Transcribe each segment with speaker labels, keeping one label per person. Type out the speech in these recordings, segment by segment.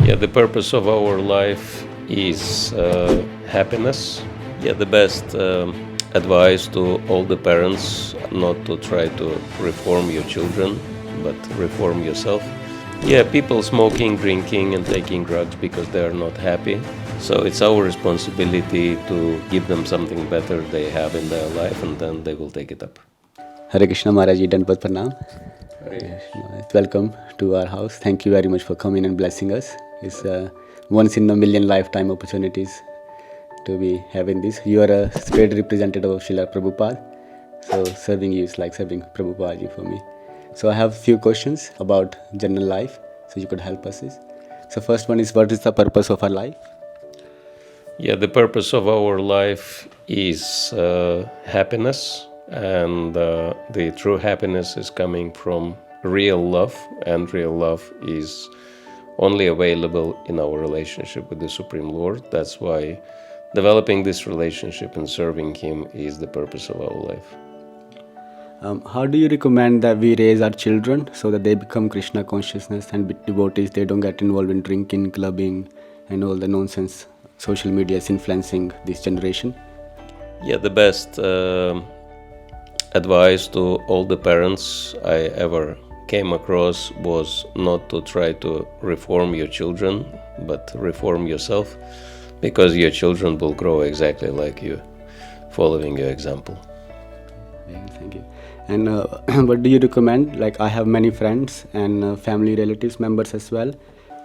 Speaker 1: Yeah, the purpose of our life is happiness. Yeah, the best advice to all the parents not to try to reform your children, but reform yourself. Yeah, people smoking, drinking, and taking drugs because they are not happy. So it's our responsibility to give them something better they have in their life, and then they will take it up.
Speaker 2: Hare Krishna Maharaj Ji, Danpat Pranam.
Speaker 1: Hare.
Speaker 2: Welcome to our house. Thank you very much for coming and blessing us. It's once in a million lifetime opportunities to be having this. You are a great representative of Srila Prabhupada. So serving you is like serving Prabhupada Ji for me. So I have few questions about general life. So you could help us. So first one is, what is the purpose of our life?
Speaker 1: Yeah, the purpose of our life is happiness, and the true happiness is coming from real love, and real love is only available in our relationship with the Supreme Lord. That's why developing this relationship and serving Him is the purpose of our life.
Speaker 2: How do you recommend that we raise our children so that they become Krishna consciousness and be devotees? They don't get involved in drinking, clubbing, and all the nonsense social media is influencing this generation?
Speaker 1: Yeah, the best advice to all the parents I ever came across was not to try to reform your children, but reform yourself, because your children will grow exactly like you, following your example.
Speaker 2: Yeah, thank you. And what do you recommend? Like, I have many friends and family relatives members as well.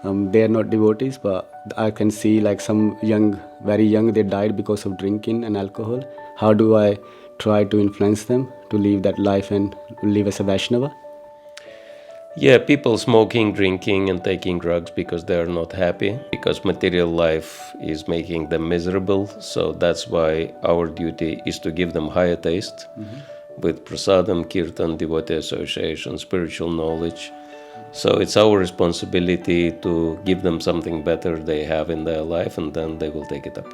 Speaker 2: They are not devotees, but I can see like some young, very young, they died because of drinking and alcohol. How do I try to influence them to live that life and live as a Vaishnava?
Speaker 1: Yeah, people smoking, drinking, and taking drugs because they are not happy, because material life is making them miserable. So that's why our duty is to give them higher taste with prasadam, kirtan, devotee association, spiritual knowledge. So it's our responsibility to give them something better they have in their life, and then they will take it up.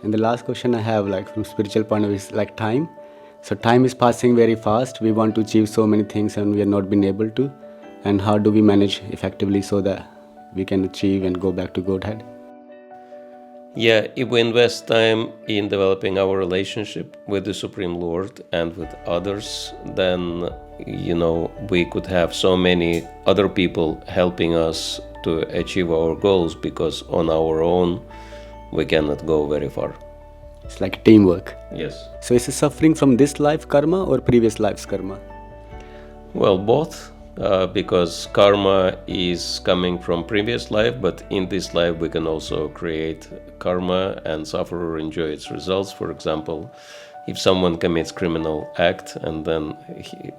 Speaker 2: And the last question I have, like from spiritual point of view, is like time. So time is passing very fast. We want to achieve so many things and we are not been able to. And how do we manage effectively so that we can achieve and go back to Godhead?
Speaker 1: Yeah, if we invest time in developing our relationship with the Supreme Lord and with others, then, we could have so many other people helping us to achieve our goals, because on our own, we cannot go very far.
Speaker 2: It's like teamwork.
Speaker 1: Yes.
Speaker 2: So is it suffering from this life karma or previous life's karma?
Speaker 1: Well, both, because karma is coming from previous life, but in this life we can also create karma and suffer or enjoy its results. For example, if someone commits criminal act and then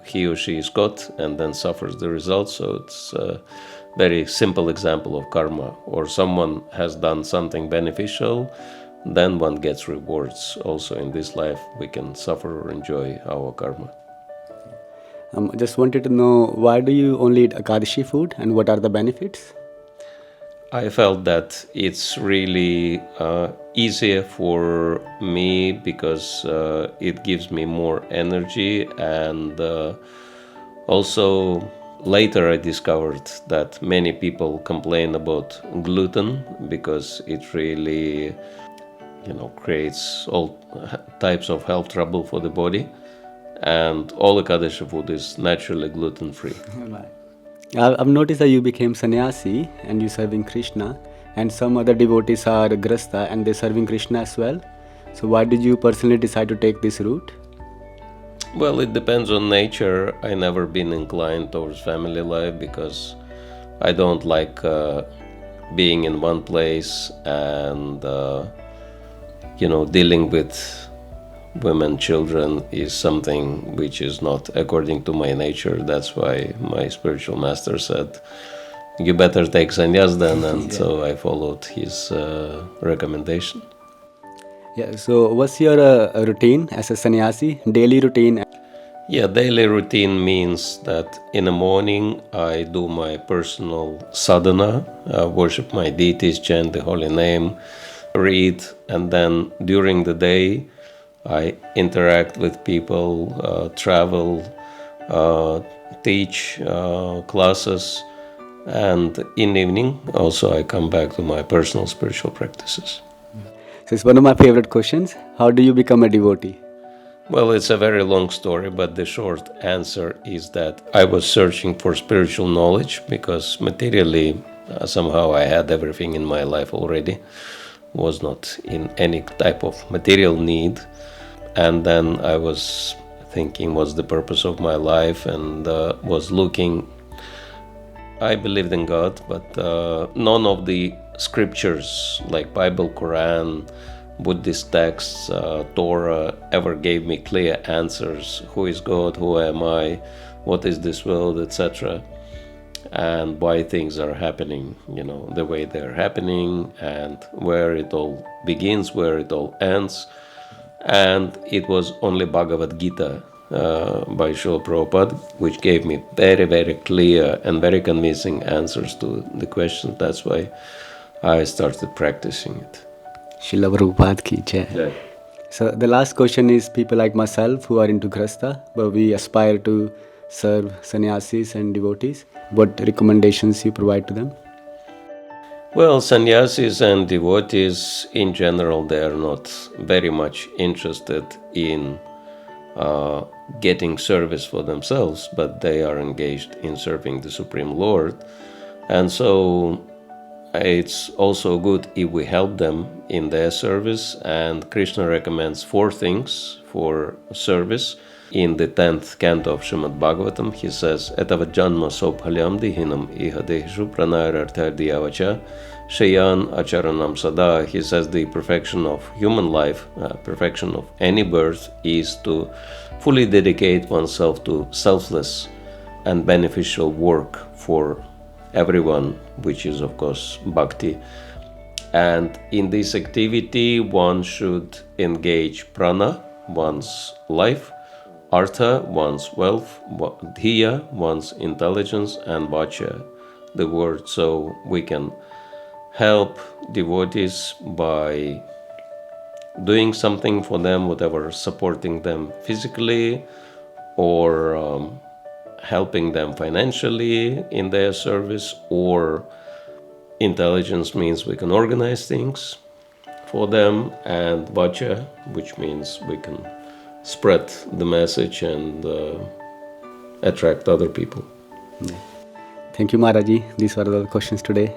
Speaker 1: he or she is caught and then suffers the results, so it's a very simple example of karma. Or someone has done something beneficial, then one gets rewards. Also in this life we can suffer or enjoy our karma.
Speaker 2: I just wanted to know, why do you only eat Akadashi food and what are the benefits?
Speaker 1: I felt that it's really easier for me because it gives me more energy, and also later I discovered that many people complain about gluten because it really creates all types of health trouble for the body, and all Ekadashi food is naturally gluten-free.
Speaker 2: I've noticed that you became sannyasi and you serving Krishna, and some other devotees are grasta and they're serving Krishna as well. So why did you personally decide to take this route?
Speaker 1: Well, it depends on nature. I never been inclined towards family life because I don't like being in one place and dealing with women, children is something which is not according to my nature. That's why my spiritual master said, you better take sannyas then, and so I followed his recommendation.
Speaker 2: Yeah, so what's your routine as a sannyasi, daily routine?
Speaker 1: Yeah, daily routine means that in the morning I do my personal sadhana, worship my deities, chant the holy name, read, and then during the day I interact with people, travel, teach classes, And in the evening, also, I come back to my personal spiritual practices.
Speaker 2: So it's one of my favorite questions. How do you become a devotee?
Speaker 1: Well, it's a very long story, but the short answer is that I was searching for spiritual knowledge because materially, somehow I had everything in my life already, was not in any type of material need. And then I was thinking, what's the purpose of my life? And was looking. I believed in God, but none of the scriptures like Bible, Quran, Buddhist texts, Torah ever gave me clear answers. Who is God? Who am I? What is this world, etc. And why things are happening, the way they're happening, and where it all begins, where it all ends. And it was only Bhagavad Gita by Srila Prabhupada, which gave me very, very clear and very convincing answers to the questions. That's why I started practicing it.
Speaker 2: Srila Prabhupada ki jai.
Speaker 1: Yeah.
Speaker 2: So the last question is, people like myself who are into Grasta, but we aspire to serve sannyasis and devotees. What recommendations you provide to them?
Speaker 1: Well, sannyasis and devotees in general, they are not very much interested in getting service for themselves, but they are engaged in serving the Supreme Lord. And so it's also good if we help them in their service. And Krishna recommends 4 things for service. In the 10th canto of Srimad Bhagavatam, he says, Etava janma sophalyam dihinam iha dehishu pranayararthar diyavacha shayan acharanam sada. He says the perfection of human life, perfection of any birth, is to fully dedicate oneself to selfless and beneficial work for everyone, which is of course bhakti. And in this activity one should engage prana, one's life, artha, one's wealth, dhiya, one's intelligence, and vacha, the word. So we can help devotees by doing something for them, whatever, supporting them physically or helping them financially in their service, or intelligence means we can organize things for them, and vacha, which means we can spread the message and attract other people.
Speaker 2: Thank you, Maharaji. These were the questions today.